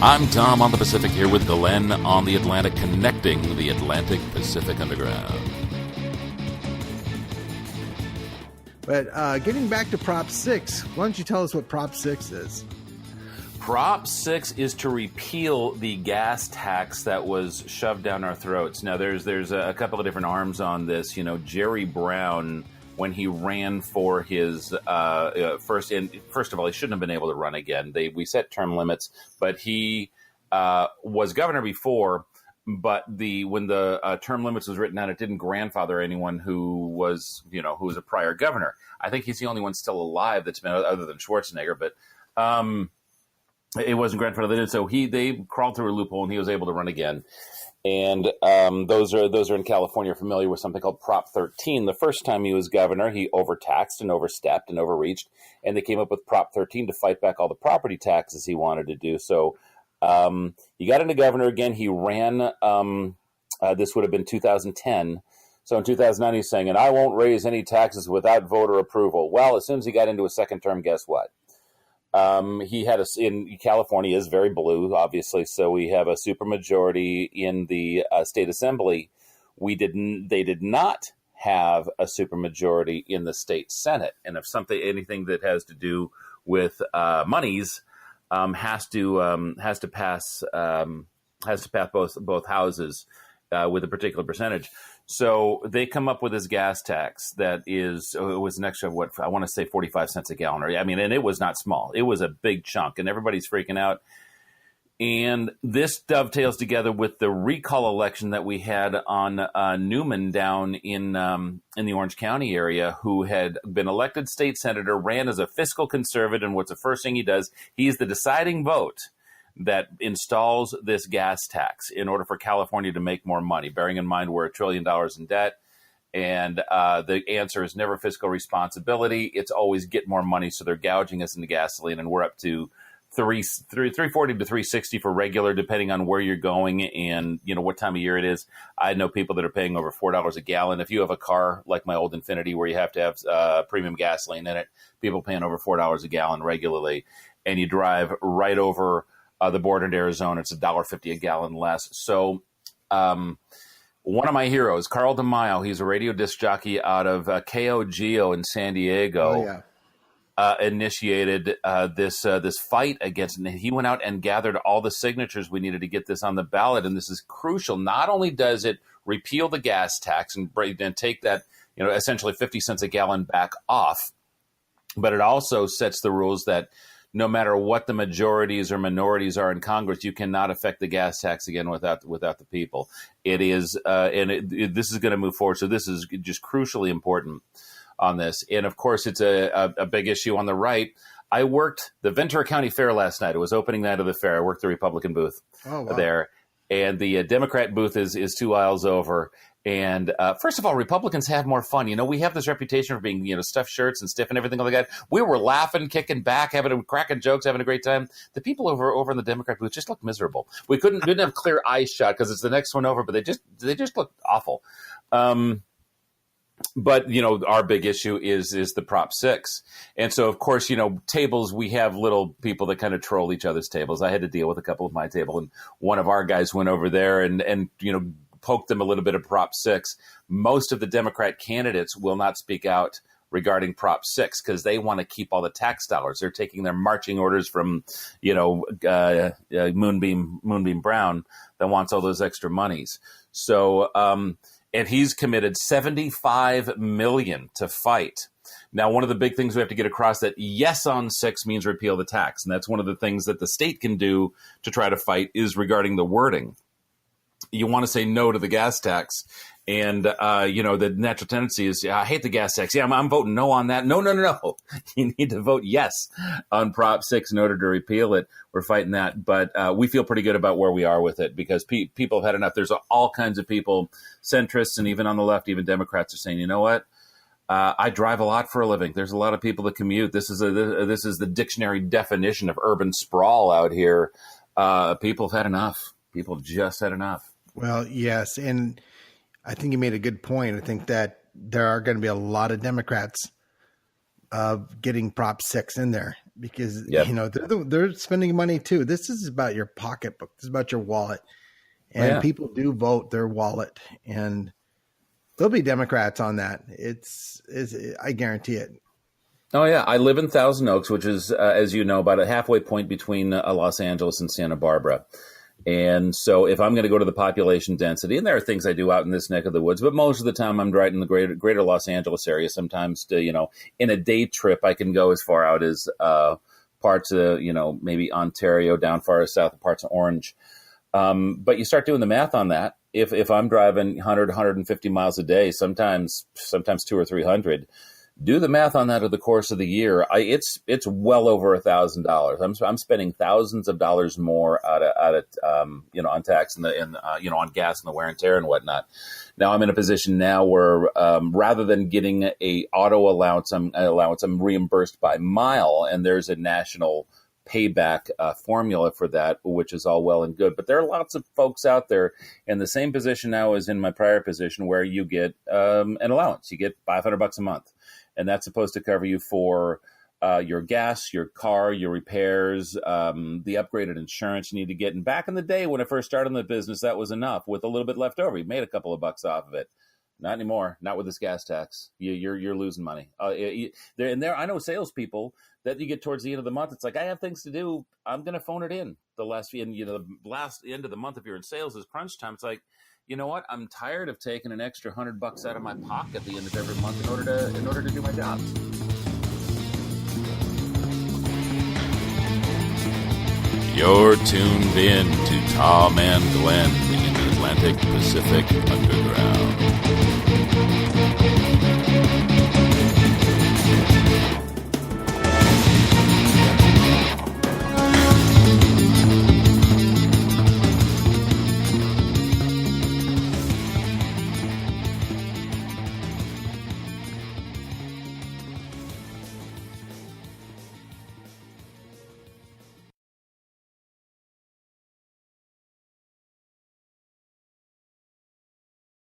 I'm Tom on the Pacific here with Glen on the Atlantic, connecting the Atlantic Pacific Underground. But getting back to Prop 6, why don't you tell us what Prop 6 is? Prop 6 is to repeal the gas tax that was shoved down our throats. Now, there's a couple of different arms on this. You know, Jerry Brown, when he ran for his first of all, he shouldn't have been able to run again. We set term limits, but he was governor before. But when the term limits was written down, it didn't grandfather anyone who was a prior governor. I think he's the only one still alive that's been, other than Schwarzenegger, but it wasn't grandfathered. So they crawled through a loophole, and he was able to run again. And those are in California familiar with something called Prop 13. The first time he was governor, he overtaxed and overstepped and overreached, and they came up with Prop 13 to fight back all the property taxes he wanted to do. So he got into governor again. He ran, this would have been 2010. So in 2009, he's saying, and I won't raise any taxes without voter approval. Well, as soon as he got into a second term, guess what? He had in California is very blue, obviously. So we have a supermajority in the state assembly. They did not have a supermajority in the state Senate. And if anything that has to do with monies, has to pass both houses with a particular percentage. So they come up with this gas tax that it was an extra, I want to say 45 cents a gallon. And it was not small. It was a big chunk, and everybody's freaking out. And this dovetails together with the recall election that we had on Newman down in the Orange County area, who had been elected state senator, ran as a fiscal conservative, and what's the first thing he does? He's the deciding vote that installs this gas tax in order for California to make more money, bearing in mind we're $1 trillion in debt. And the answer is never fiscal responsibility. It's always get more money. So they're gouging us into gasoline, and we're up to $3.40 to $3.60 for regular, depending on where you're going and what time of year it is. I know people that are paying over $4 a gallon. If you have a car like my old Infiniti, where you have to have premium gasoline in it, people paying over $4 a gallon regularly, and you drive right over the border to Arizona, it's $1.50 a gallon less. So one of my heroes, Carl DeMaio, he's a radio disc jockey out of KOGO in San Diego. Initiated this fight against it. He went out and gathered all the signatures we needed to get this on the ballot, and this is crucial. Not only does it repeal the gas tax and take that essentially 50 cents a gallon back off, but it also sets the rules that no matter what the majorities or minorities are in Congress, you cannot affect the gas tax again without the people. It is, this is going to move forward. So this is just crucially important on this. And of course, it's a big issue on the right. I worked the Ventura County Fair last night. It was opening night of the fair. I worked the Republican booth there. And the Democrat booth is 2 aisles over. And first of all, Republicans have more fun. We have this reputation for being, stuffed shirts and stiff and everything like that. We were laughing, kicking back, cracking jokes, having a great time. The people over in the Democrat booth just looked miserable. We didn't have clear eyes shut because it's the next one over, but they just looked awful. But, our big issue is the Prop 6. And so, of course, tables, we have little people that kind of troll each other's tables. I had to deal with a couple of my table, and one of our guys went over there and poked them a little bit of Prop 6. Most of the Democrat candidates will not speak out regarding Prop 6 because they want to keep all the tax dollars. They're taking their marching orders from, Moonbeam Brown that wants all those extra monies. So, and he's committed $75 million to fight. Now, one of the big things we have to get across that yes on 6 means repeal the tax. And that's one of the things that the state can do to try to fight is regarding the wording. You want to say no to the gas tax. And, the natural tendency is, I hate the gas tax. Yeah, I'm voting no on that. No. You need to vote yes on Prop 6 in order to repeal it. We're fighting that. But we feel pretty good about where we are with it because people have had enough. There's all kinds of people, centrists, and even on the left, even Democrats are saying, you know what? I drive a lot for a living. There's a lot of people that commute. This is the dictionary definition of urban sprawl out here. People have had enough. People have just had enough. Well, yes. And I think you made a good point. I think that there are going to be a lot of Democrats getting Prop 6 in there. because Yep. they're spending money too. This is about your pocketbook. This is about your wallet, and Yeah. people do vote their wallet, and there'll be Democrats on that. I guarantee it. Oh, yeah. I live in Thousand Oaks, which is, as you know, about a halfway point between Los Angeles and Santa Barbara. And so if I'm going to go to the population density, and there are things I do out in this neck of the woods, but most of the time I'm right in the greater Los Angeles area. Sometimes, in a day trip, I can go as far out as parts of, maybe Ontario, down far as south of parts of Orange. But you start doing the math on that. If I'm driving 100, 150 miles a day, sometimes 200 or 300, do the math on that over the course of the year. It's well over $1,000. I'm spending thousands of dollars more out of on tax and on gas and the wear and tear and whatnot. Now I'm in a position now where rather than getting a auto allowance, I'm reimbursed by mile, and there's a national payback formula for that, which is all well and good. But there are lots of folks out there in the same position now as in my prior position, where you get an allowance. You get $500 a month, and that's supposed to cover you for your gas, your car, your repairs, the upgraded insurance you need to get. And back in the day when I first started in the business, that was enough. With a little bit left over, you made a couple of bucks off of it. Not anymore. Not with this gas tax. You're losing money. I know salespeople that you get towards the end of the month. It's like, I have things to do. I'm going to phone it in. The last end of the month, if you're in sales, is crunch time. It's like, you know what? I'm tired of taking an extra $100 out of my pocket at the end of every month in order to do my job. You're tuned in to Tom and Glen in the Atlantic Pacific Underground.